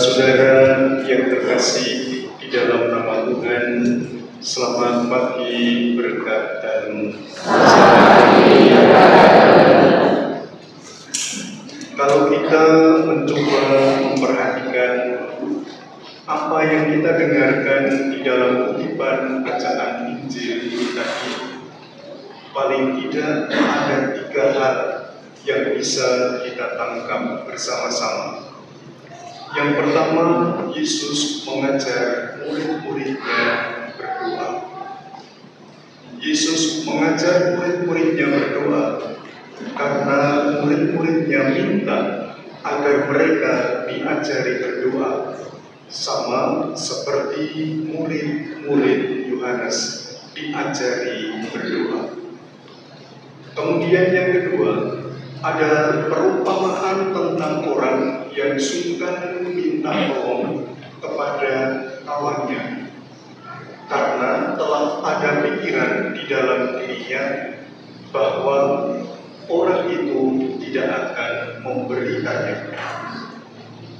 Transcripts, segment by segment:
Saudara yang terkasih di dalam nama Tuhan, selamat pagi berkat dan kalau kita mencoba memperhatikan apa yang kita dengarkan di dalam kutipan bacaan Injil tadi, paling tidak ada 3 hal yang bisa kita tangkap bersama-sama. Yang pertama, Yesus mengajar murid-muridnya berdoa. Yesus mengajar murid-muridnya berdoa karena murid-muridnya minta agar mereka diajari berdoa, sama seperti murid-murid Yohanes diajari berdoa. Kemudian yang kedua, ada perumpamaan tentang orang yang sungkan minta tolong kepada kawannya karena telah ada pikiran di dalam dirinya bahwa orang itu tidak akan memberikannya.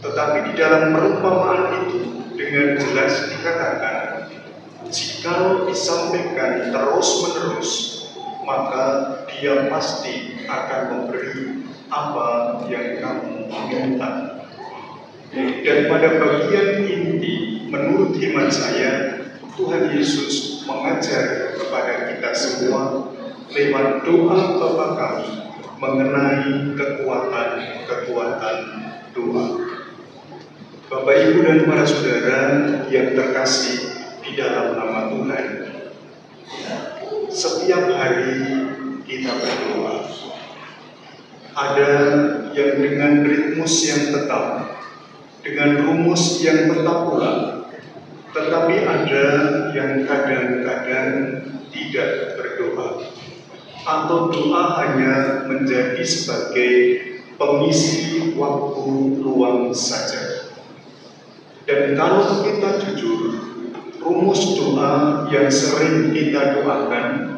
Tetapi di dalam perumpamaan itu dengan jelas dikatakan, jika disampaikan terus-menerus, maka dia pasti akan memberi apa yang kamu minta. Dan pada bagian inti, menurut hemat saya, Tuhan Yesus mengajar kepada kita semua lewat doa Bapa kami mengenai kekuatan doa. Bapak, Ibu, dan para saudara yang terkasih di dalam nama Tuhan, setiap hari kita berdoa. Ada yang dengan ritmus yang tetap, dengan rumus yang tetap pula, tetapi ada yang kadang-kadang tidak berdoa, atau doa hanya menjadi sebagai pengisi waktu luang saja. Dan kalau kita jujur, rumus doa yang sering kita doakan,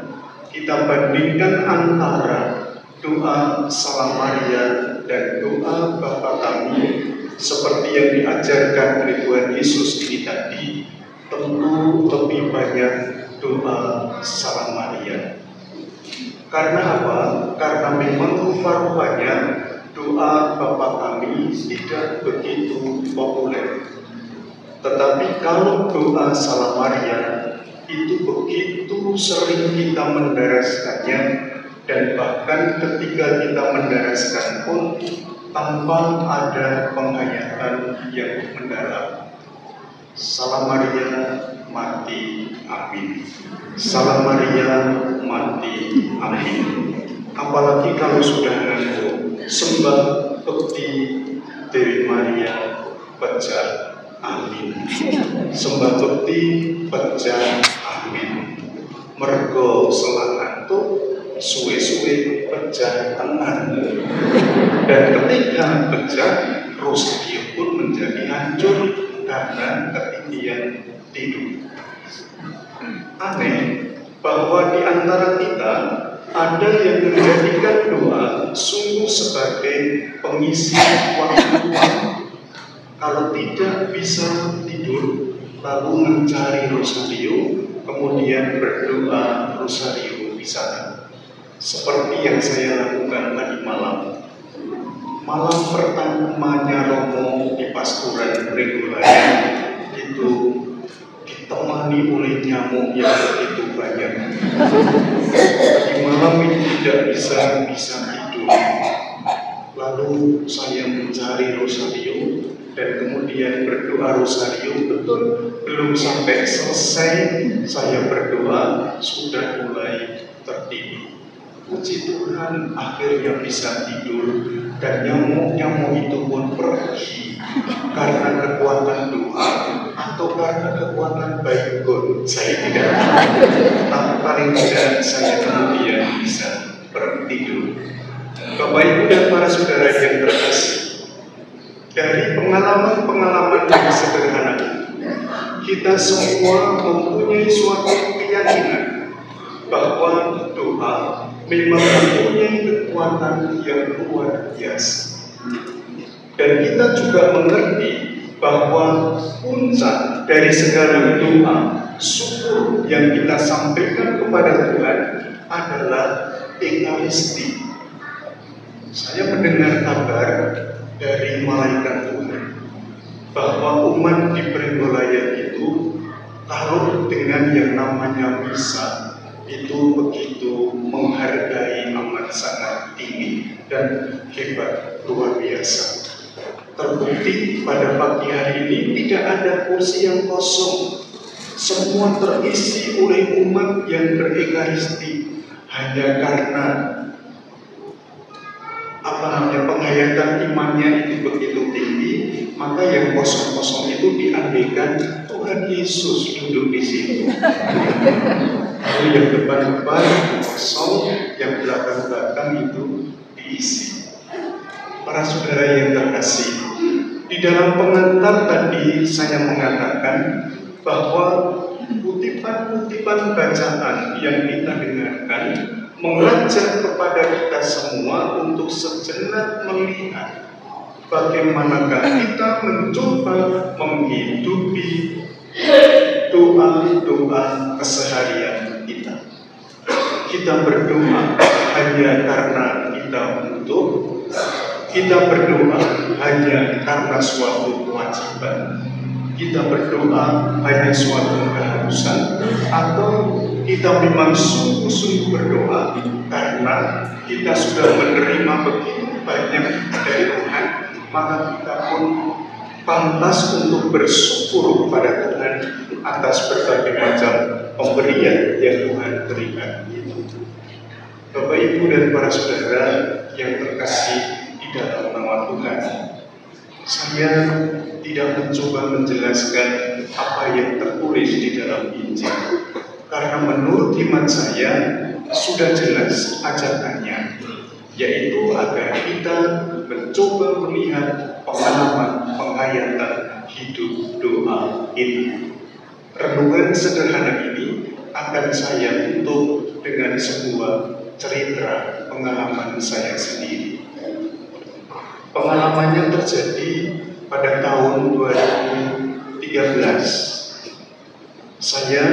kita bandingkan antara doa Salam Maria dan doa Bapa Kami seperti yang diajarkan oleh Tuhan Yesus ini tadi, tentu lebih banyak doa Salam Maria. Karena apa? Karena memang rupa-rupanya doa Bapa Kami tidak begitu populer. Tetapi kalau doa Salam Maria itu begitu sering kita mendaraskannya, dan bahkan ketika kita mendaraskan pun tanpa ada penghayatan yang mendalam. Salam Maria, mati, amin. Salam Maria, mati, amin. Apalagi kalau sudah ngaku sembah bekti Dewi Maria, pecah, amin. Sembah bekti, pecah, amin. Mergo selangantuk, suwe-suwe pecah tenan. Dan ketika pecah, Rosario pun menjadi hancur karena ketinggian tidur. Aneh bahwa di antara kita ada yang menjadikan doa sungguh sebagai pengisi waktu luang. Kalau tidak bisa tidur, lalu mencari Rosario, kemudian berdoa Rosario di sana. Seperti yang saya lakukan tadi malam. Malam pertamanya Romo di Pasturan Regulaya itu ditemani oleh nyamuk yang begitu banyak. Di malam itu tidak bisa tidur. Lalu saya mencari Rosario dan kemudian berdoa Rosario, betul belum sampai selesai saya berdoa sudah mulai tertidur. Puji Tuhan, akhirnya bisa tidur dan nyamuk-nyamuk itu pun pergi karena kekuatan doa atau karena kekuatan baygon. Saya tidak tahu, tapi paling tidak saya kemudian bisa bertidur. Bapak, Ibu, dan para saudara yang terkasih, dari pengalaman-pengalaman yang sederhana, kita semua mempunyai suatu keyakinan bahwa doa memang mempunyai kekuatan yang luar biasa. Dan kita juga mengerti bahwa puncak dari segala doa, syukur yang kita sampaikan kepada Tuhan adalah Ekaristi. Saya mendengar kabar dari malaikat Tuhan bahwa umat di Prenggolayan itu taruh dengan yang namanya misa itu begitu menghargai, amat sangat tinggi dan hebat, luar biasa. Terbukti pada pagi hari ini tidak ada kursi yang kosong. Semua terisi oleh umat yang berekaristi hanya karena penghayatan imannya itu begitu tinggi, maka yang kosong-kosong itu diandaikan Tuhan Yesus duduk di situ. Lalu yang depan-depan kosong, yang belakang-belakang itu diisi. Para saudara yang terkasih, di dalam pengantar tadi saya mengatakan bahwa kutipan-kutipan bacaan yang kita dengarkan mengajak kepada kita semua untuk sejenak melihat bagaimanakah kita mencoba menghidupi doa-doa keseharian kita. Kita berdoa hanya karena kita butuh, kita berdoa hanya karena suatu kewajiban, kita berdoa hanya suatu keharusan, atau kita memang sungguh-sungguh berdoa karena kita sudah menerima begitu banyak dari Tuhan, maka kita pun pantas untuk bersyukur kepada Tuhan atas berbagai macam pemberian yang Tuhan berikan. Bapak, Ibu, dan para saudara yang terkasih di dalam nama Tuhan, saya tidak mencoba menjelaskan apa yang tertulis di dalam Injil, karena menurut iman saya sudah jelas ajakannya, yaitu agar kita mencoba melihat pengalaman penghayatan hidup doa ini. Renungan sederhana ini akan saya tutup dengan sebuah cerita pengalaman saya sendiri. Pengalamannya terjadi pada tahun 2013. Saya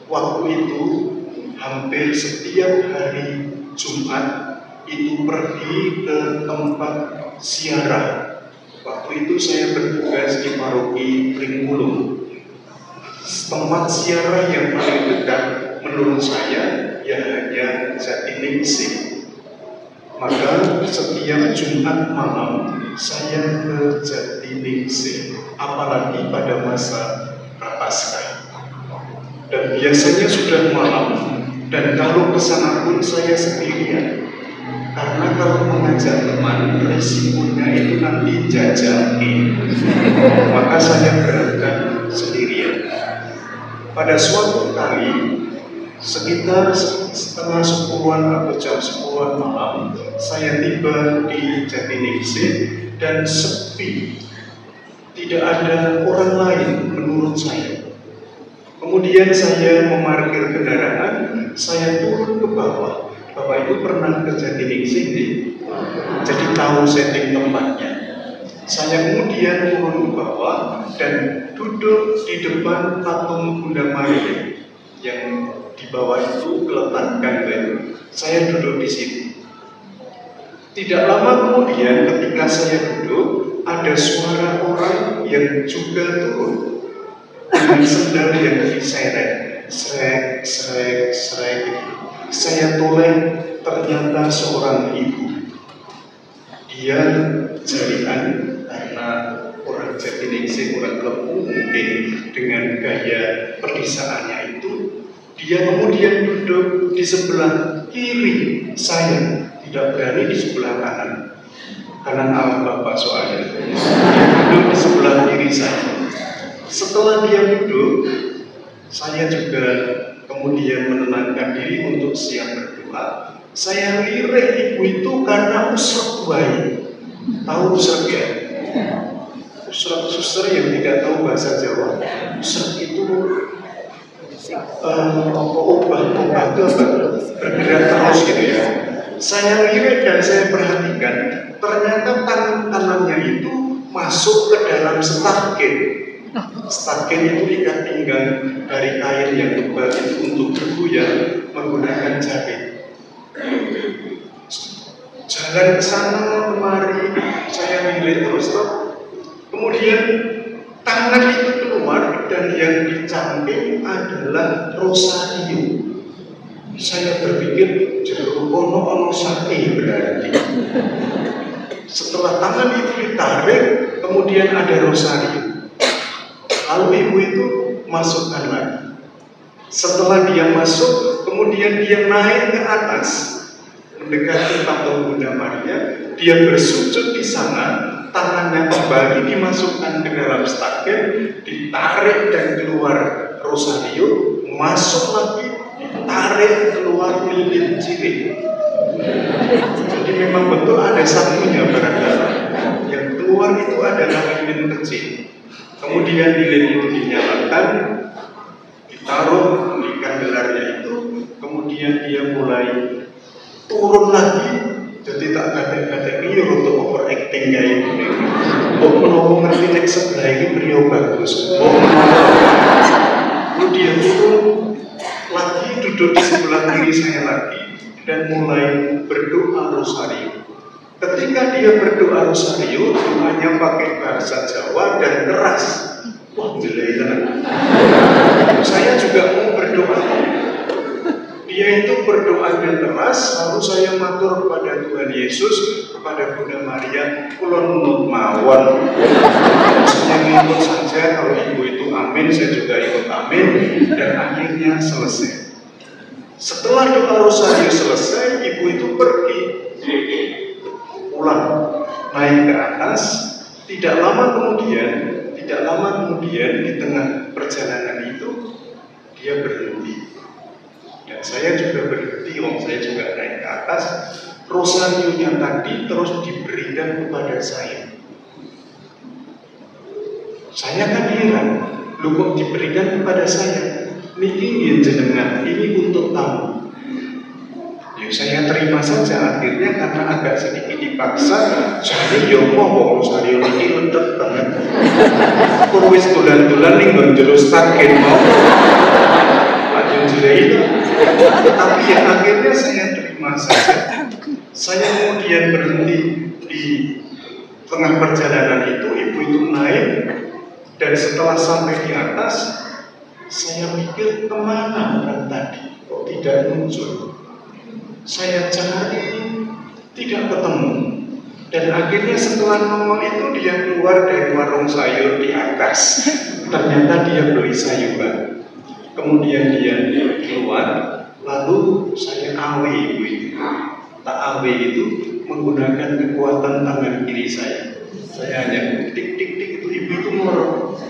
waktu itu hampir setiap hari Jumat itu pergi ke tempat ziarah. Waktu itu saya bertugas di paroki Pringulung. Tempat ziarah yang paling dekat menurut saya ya hanya Jatiningsih. Maka setiap Jumat malam saya ke Jatiningsih, apalagi pada masa Prapaskah. Dan biasanya sudah malam, dan kalau ke sana pun saya sendirian. Karena kalau mengajak teman, resikonya itu nanti jajaki. Maka saya berangkat sendirian. Pada suatu kali, sekitar setengah 10-an atau jam 10-an malam, saya tiba di Jatiningsih dan sepi. Tidak ada orang lain menurut saya. Kemudian saya memarkir kendaraan, saya turun ke bawah. Bapak itu pernah ke Jatiningsih, jadi tahu setting tempatnya. Saya kemudian turun ke bawah dan duduk di depan patung Bunda Maria yang di bawah itu diletakkan batu. Saya duduk di situ. Tidak lama kemudian ketika saya duduk, ada suara orang yang juga turun dengan sendal yang diseret, srek, srek, srek. Saya toleh, ternyata seorang ibu. Dia jarian karena orang Jatiningsih, orang Lempu mungkin dengan gaya perdisaannya itu. Dia kemudian duduk di sebelah kiri saya, tidak berani di sebelah kanan. Kanan Allah Bapak soalnya. Dia duduk di sebelah kiri saya. Setelah dia duduk, saya juga kemudian menenangkan diri untuk siap berdoa. Saya lirik ibu itu karena usrek bayi. Tahu usrek ya? Usrek suster yang tidak tahu bahasa Jawa. Usrek itu obat bergerak terus gitu ya. Saya lirik dan saya perhatikan, ternyata tangan kanannya itu masuk ke dalam stagen. Stagen itu ikat pinggang dari kain yang tebal itu untuk bergoyang menggunakan jari. Jalan ke sana kemari, saya milih terus toh. Kemudian tangan itu keluar dan yang dicangking adalah rosario. Saya berpikir jeruk ono sakti berarti. Setelah tangan itu ditarik, kemudian ada rosario. Lalu ibu itu masukkan lagi. Setelah dia masuk, kemudian dia naik ke atas, mendekati patung Bunda Maria. Dia bersujud di sana, tangannya kembali dimasukkan ke dalam stagen, ditarik dan keluar rosario, masuk lagi, ditarik keluar lilin cilik. Jadi memang betul ada satunya barangkali. Yang keluar itu adalah lilin kecil. Kemudian lilin itu dinyalakan, ditaruh di kandelarnya itu, kemudian dia mulai turun lagi. Jadi tak kata-kata ini untuk overacting kayak gini. Kok menolong ngerti nek sebelah ini beliau bagus. Lalu dia turun lagi, duduk di sebelah kiri saya lagi dan mulai berdoa rosario. Ketika dia berdoa rosario, doanya pakai bahasa Jawa dan keras. Wah, gila. Saya juga mau berdoa. Dia itu berdoa dan keras, lalu saya matur kepada Tuhan Yesus, kepada Bunda Maria, kula nunut mawon. Saya ngikut saja, kalau ibu itu amin, saya juga ikut amin, dan akhirnya selesai. Setelah doa rosario selesai, ibu itu pergi pulang, naik ke atas. Tidak lama kemudian di tengah perjalanan itu dia berhenti. Dan saya juga berhenti, saya juga naik ke atas. Rosario-nya tadi terus diberikan kepada saya. Saya kan heran, lu kok diberikan kepada saya? Niki jenengan, ini untuk tamu. Ya saya terima saja akhirnya karena agak sedikit dipaksa. Jadi yo kok rosario ini lentet banget. Kurwis dolan-dolan ning nggon jero stagen mau. Lanjut itu. Tapi ya akhirnya saya terima saja. Saya kemudian berhenti di tengah perjalanan itu, ibu itu naik, dan setelah sampai di atas, saya pikir kemana orang tadi, kok tidak muncul. Saya cari, tidak ketemu. Dan akhirnya setelah ngomong itu, dia keluar dari warung sayur di atas. Ternyata dia beli sayuran. Kemudian dia keluar, lalu saya awe ibu itu. Tak awe itu menggunakan kekuatan tangan kiri saya. Saya hanya tik-tik-tik itu, ibu itu ngorok.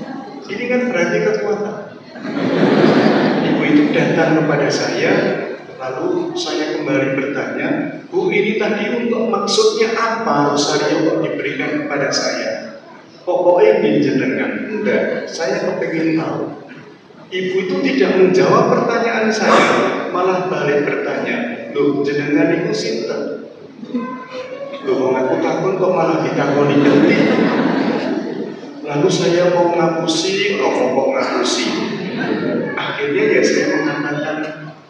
Ini kan berarti kekuatan. Ibu itu datang kepada saya, lalu saya kembali bertanya, Bu, ini tadi untuk maksudnya apa rosario kok diberikan kepada saya? Pokoknya ingin jenengan. Enggak, saya kepingin tahu. Ibu itu tidak menjawab pertanyaan saya, malah balik bertanya, loh jenengan itu sinten? Loh aku takut kok malah ditakoni genti. Lalu saya mau ngapusi, kok ngapusi. Akhirnya ya saya mengatakan,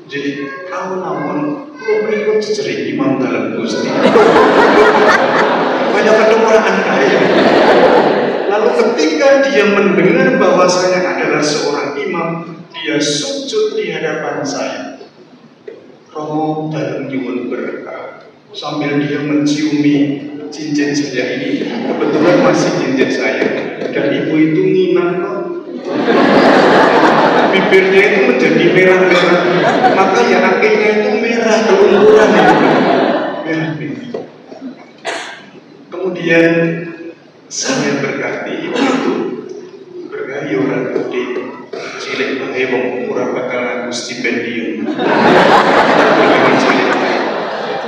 jadi namun lo berikut jejerik imam dalam Gusti. Banyak kedengaran kaya. Lalu ketika dia mendengar bahwa saya adalah seorang imam, dia sujud di hadapan saya. Romo dalam nyuwun berkah. Sambil dia menciumi cincin saya ini, kebetulan masih cincin saya. Dan ibu itu nginang kok. Bibirnya itu menjadi merah-merah. Maka ya akhirnya itu merah kelumpuran itu. Merah bibir. Kemudian saya berkati ibu itu berkati orang gede cilik bae wong ora bakal ngaku stipendium.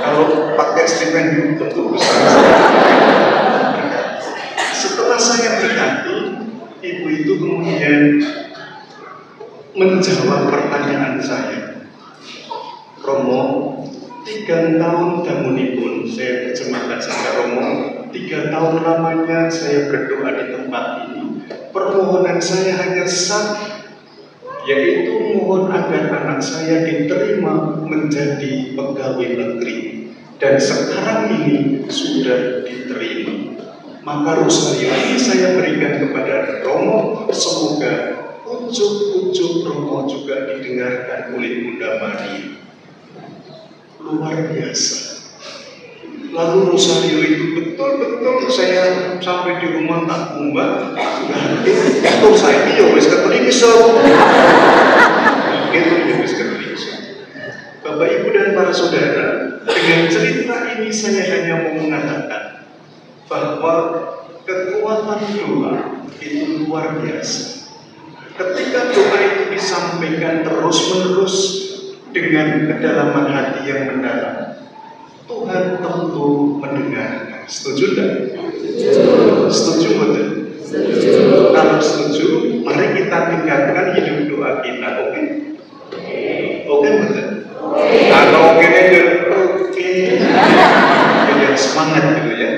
Kalau pakai stipendium tentu besar. Setelah saya berkati, ibu itu kemudian menjawab pertanyaan saya. Romo, 3 tahun damunipun saya terjemahkan saja Romo. 3 tahun lamanya saya berdoa di tempat ini. Permohonan saya hanya satu, yaitu mohon agar anak saya diterima menjadi pegawai negeri. Dan sekarang ini sudah diterima. Maka rosario ini saya berikan kepada Romo. Semoga ujuk-ujuk Romo juga didengarkan oleh Bunda Maria. Luar biasa. Lalu rosario itu betul-betul saya sampai di rumah tak kumbang, itu saya ini ya wis Katolik iso. Itu ya wis Katolik iso. Bapak Ibu dan para saudara, dengan cerita ini saya hanya mau mengatakan bahwa kekuatan doa itu luar biasa. Ketika doa itu disampaikan terus-menerus dengan kedalaman hati yang mendalam, Tuhan tentu mendengarkan. Setuju tak? Setuju betul? Setuju. Kalau setuju, mari kita tingkatkan hidup doa kita. Oke? Oke betul? Kalau oke biar semangat gitu ya.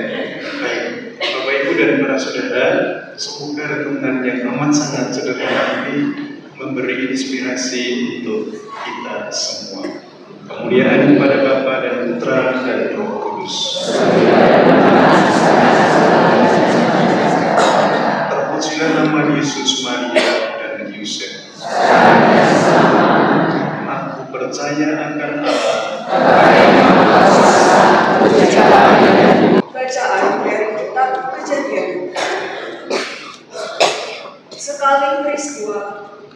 Baik, Bapak Ibu dan para saudara, semoga renungan yang amat sangat sederhana ini memberi inspirasi untuk kita semua. Kemuliaan kepada Bapa dan Putra dan Roh Kudus. Terpujilah nama Yesus, Maria dan Yusuf. Aku percaya akan Allah. Bacaan dari kitab Kejadian. Sekali peristiwa,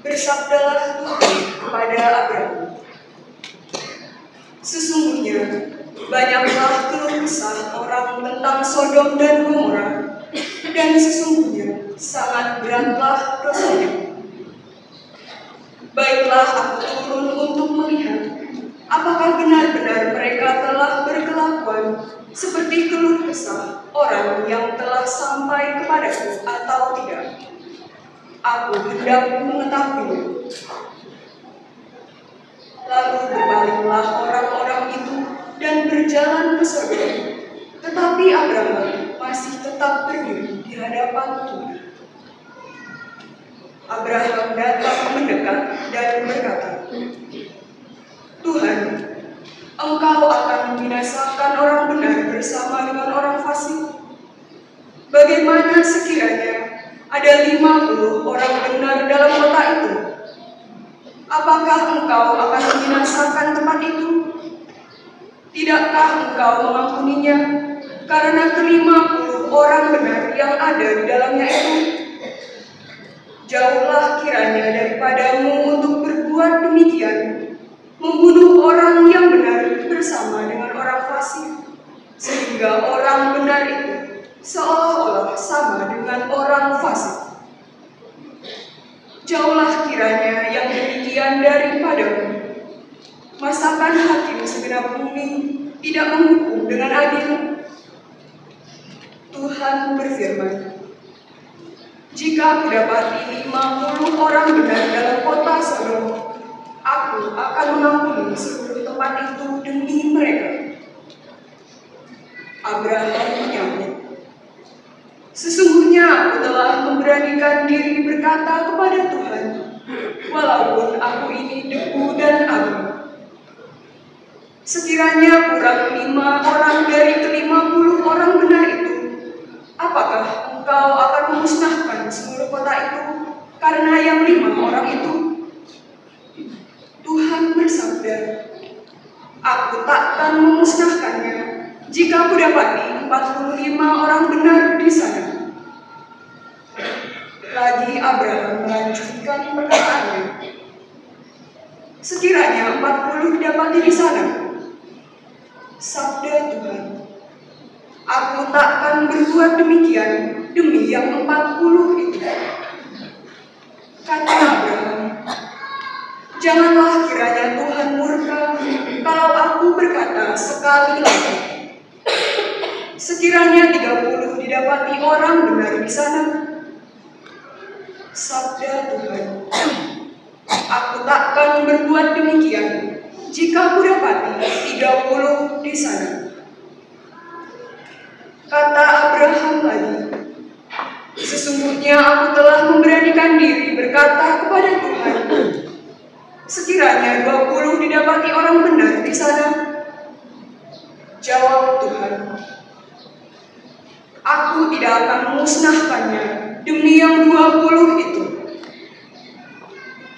bersabdalah Tuhan kepada Abraham, sesungguhnya banyaklah keluh kesah orang tentang Sodom dan Gomora, dan sesungguhnya sangat beratlah dosanya. Baiklah aku turun untuk melihat apakah benar-benar mereka telah berkelakuan seperti keluh kesah orang yang telah sampai kepadaku atau tidak. Aku hendak mengetahuinya. Lalu berbalinglah orang-orang itu dan berjalan ke Sodom. Tetapi Abraham masih tetap berdiri di hadapan Tuhan. Abraham datang mendekat dan berkata, Tuhan, Engkau akan membinasakan orang benar bersama dengan orang fasik. Bagaimana sekiranya ada 50 orang benar dalam kota itu? Apakah Engkau akan membinasakan tempat itu? Tidakkah Engkau mengampuninya karena ke-50 orang benar yang ada di dalamnya itu? Jauhlah kiranya daripadamu untuk berbuat demikian, membunuh orang yang benar bersama dengan orang fasik, sehingga orang benar itu seolah-olah sama dengan orang fasik. Jauhlah kiranya yang demikian daripadamu. Masakan hakim segenap bumi tidak menghukum dengan adil? Tuhan berfirman, jika aku dapati 50 orang benar dalam kota Sodom, aku akan mengampuni seluruh tempat itu demi mereka. Abraham menyambut, sesungguhnya aku telah memberanikan diri berkata kepada Tuhan, walaupun aku ini debu dan abu. Sekiranya kurang 5 orang dari ke-50 orang benar itu, apakah Engkau akan memusnahkan seluruh kota itu karena yang 5 orang itu? Tuhan bersabda, aku takkan memusnahkannya jika aku dapati 45 orang benar di sana. Lagi Abraham melanjutkan perkataannya, sekiranya 40 didapati di sana, sabda Tuhan, aku takkan berbuat demikian demi yang 40 itu. Kata Abraham, janganlah kiranya Tuhan murka kalau aku berkata sekali lagi, sekiranya 30 didapati orang benar di sana. Sabda Tuhan, aku takkan berbuat demikian jika aku dapati 30 di sana. Kata Abraham lagi, sesungguhnya aku telah memberanikan diri berkata kepada Tuhan, sekiranya 20 didapati orang benar di sana. Jawab Tuhan, aku tidak akan memusnahkannya demi yang 20 itu.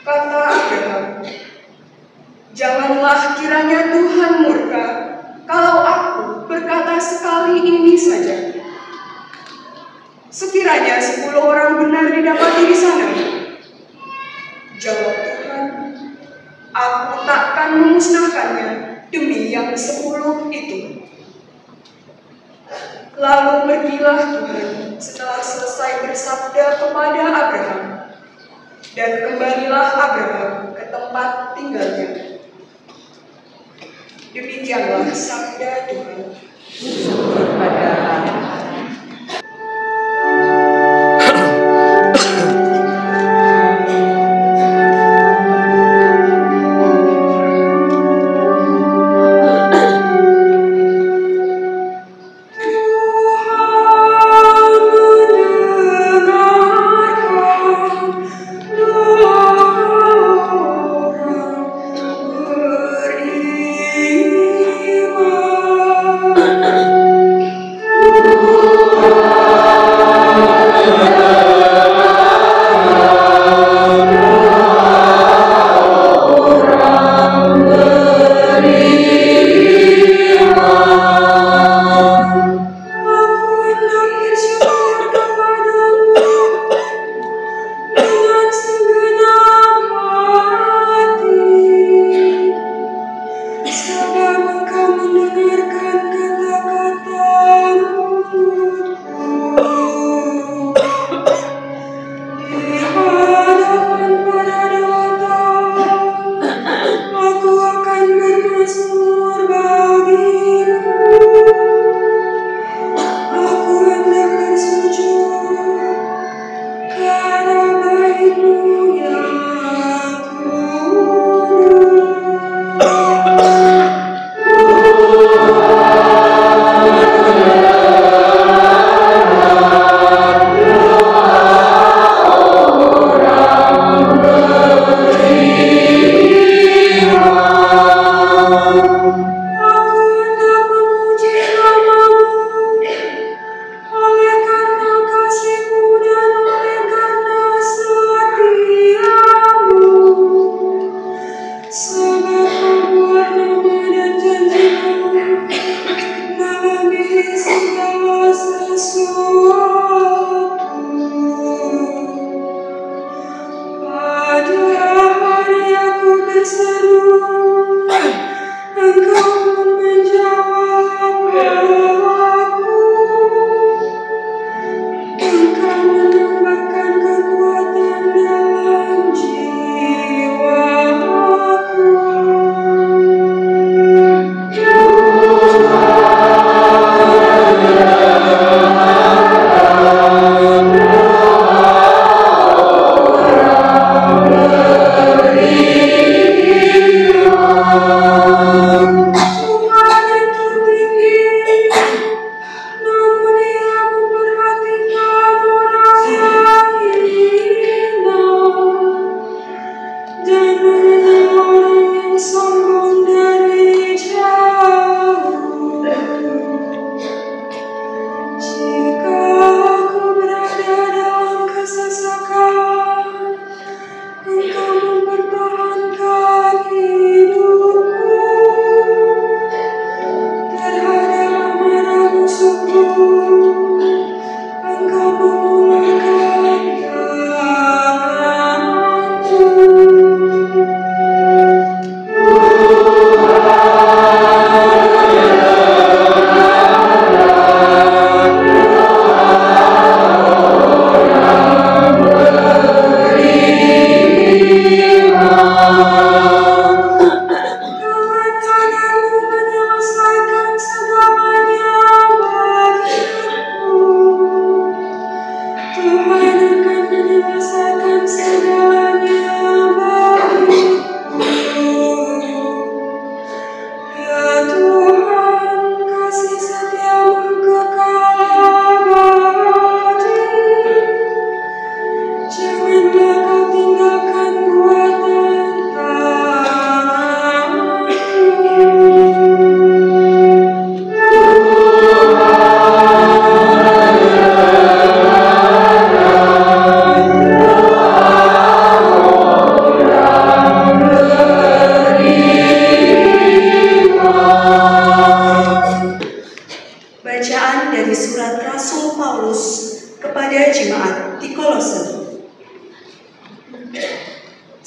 Kata Abraham, janganlah kiranya Tuhan murka kalau aku berkata sekali ini saja. Sekiranya 10 orang benar didapati di sana. Jawab Tuhan, aku takkan memusnahkannya demi yang 10 itu. Lalu pergilah Tuhan setelah selesai bersabda kepada Abraham, dan kembalilah Abraham ke tempat tinggalnya. Demikianlah sabda Tuhan. Syukur pada Allah.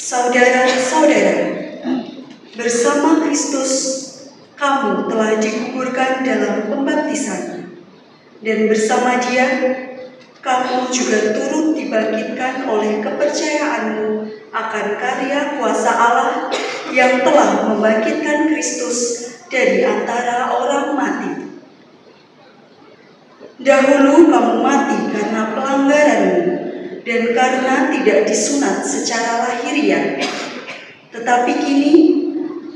Saudara-saudara, bersama Kristus kamu telah dikuburkan dalam pembaptisan, dan bersama Dia kamu juga turut dibangkitkan oleh kepercayaanmu akan karya kuasa Allah yang telah membangkitkan Kristus dari antara orang mati. Dahulu kamu mati karena pelanggaranmu dan karena tidak disunat secara lahiriah. Tetapi kini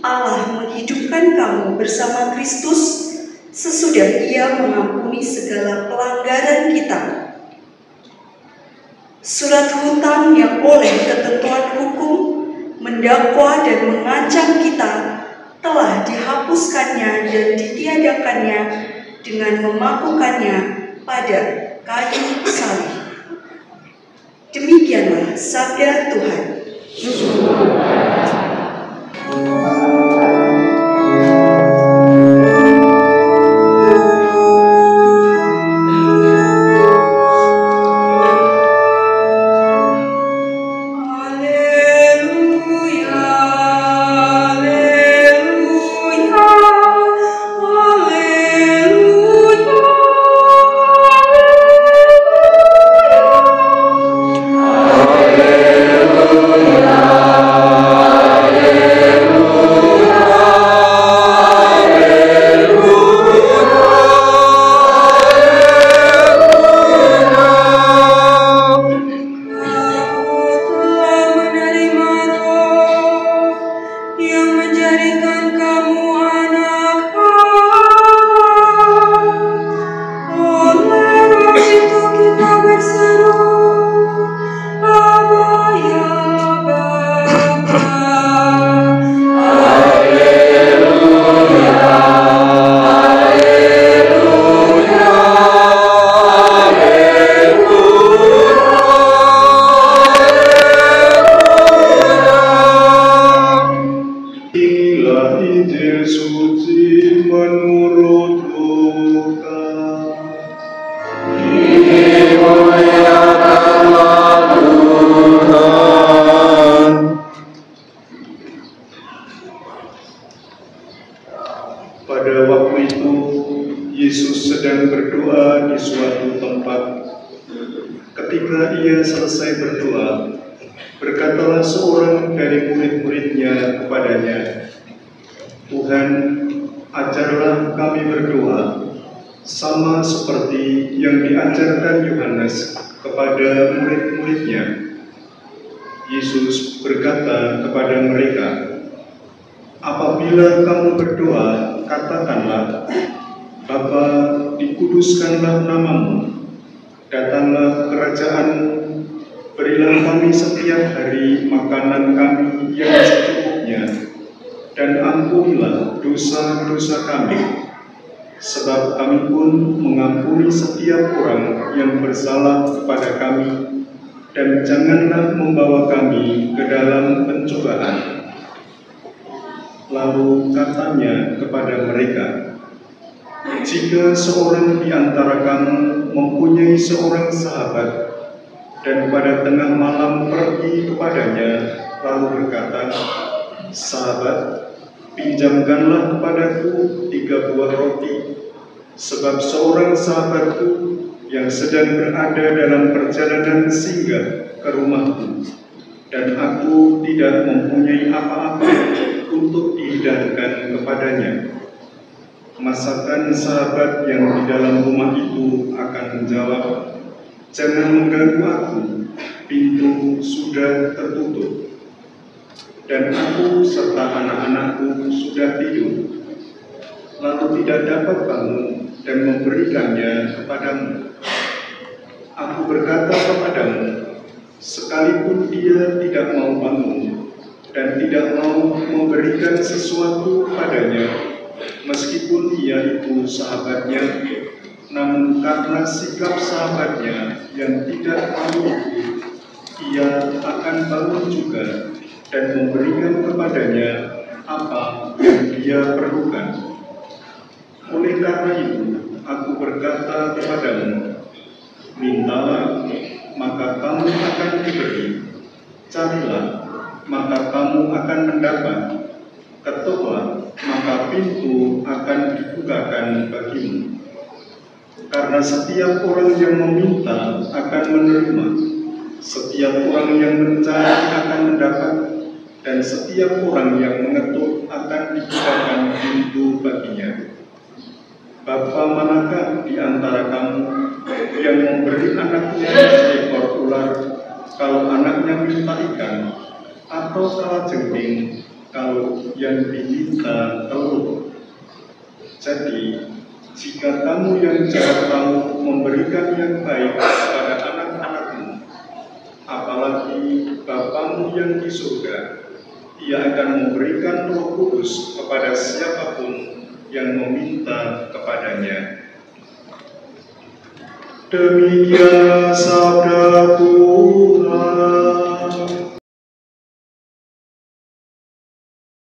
Allah menghidupkan kamu bersama Kristus sesudah Ia mengampuni segala pelanggaran kita. Surat hutang yang oleh ketentuan hukum mendakwa dan mengancam kita telah dihapuskannya dan ditiadakannya dengan memakukannya pada kayu salib. Demikianlah sabda Tuhan. Pada waktu itu, Yesus sedang berdoa di suatu tempat. Ketika Ia selesai berdoa, berkatalah seorang dari murid-muridnya kepadanya, "Tuhan, ajarlah kami berdoa, sama seperti yang diajarkan Yohanes kepada murid-muridnya." Yesus berkata kepada mereka, "Apabila kamu berdoa, katakanlah, Bapa, dikuduskanlah namamu, datanglah kerajaan-Mu, berilah kami setiap hari makanan kami yang secukupnya, dan ampunilah dosa-dosa kami, sebab kami pun mengampuni setiap orang yang bersalah kepada kami, dan janganlah membawa kami ke dalam pencobaan." Lalu katanya kepada mereka, "Jika seorang di antara kamu mempunyai seorang sahabat, dan pada tengah malam pergi kepadanya, lalu berkata, 'Sahabat, pinjamkanlah kepadaku 3 buah roti, sebab seorang sahabatku yang sedang berada dalam perjalanan singgah ke rumahku, dan aku tidak mempunyai apa-apa untuk dihidangkan kepadanya.' Masakan sahabat yang di dalam rumah itu akan menjawab, 'Jangan mengganggu aku, pintu sudah tertutup, dan aku serta anak-anakku sudah tidur,' lalu tidak dapat bangun dan memberikannya kepadamu. Aku berkata kepadamu, sekalipun dia tidak mau bangun dan tidak mau memberikan sesuatu padanya, meskipun ia itu sahabatnya, namun karena sikap sahabatnya yang tidak mau itu, ia akan bangun juga dan memberikan kepadanya apa yang dia perlukan. Oleh karena itu, aku berkata kepadamu, mintalah, maka kamu akan diberi, carilah, maka kamu akan mendapat, ketuklah, maka pintu akan dibukakan bagimu. Karena setiap orang yang meminta akan menerima, setiap orang yang mencari akan mendapat, dan setiap orang yang mengetuk akan dibukakan pintu baginya. Bapa manakah di antara kamu yang memberi anaknya seekor ular kalau anaknya minta ikan, atau kalajengking kalau yang diminta telur? Jadi, jika kamu yang jahat tahu memberikan yang baik kepada anak-anakmu, apalagi Bapamu yang di surga, Ia akan memberikan Roh Kudus kepada siapapun yang meminta kepadanya. Demikianlah sabda Tuhan.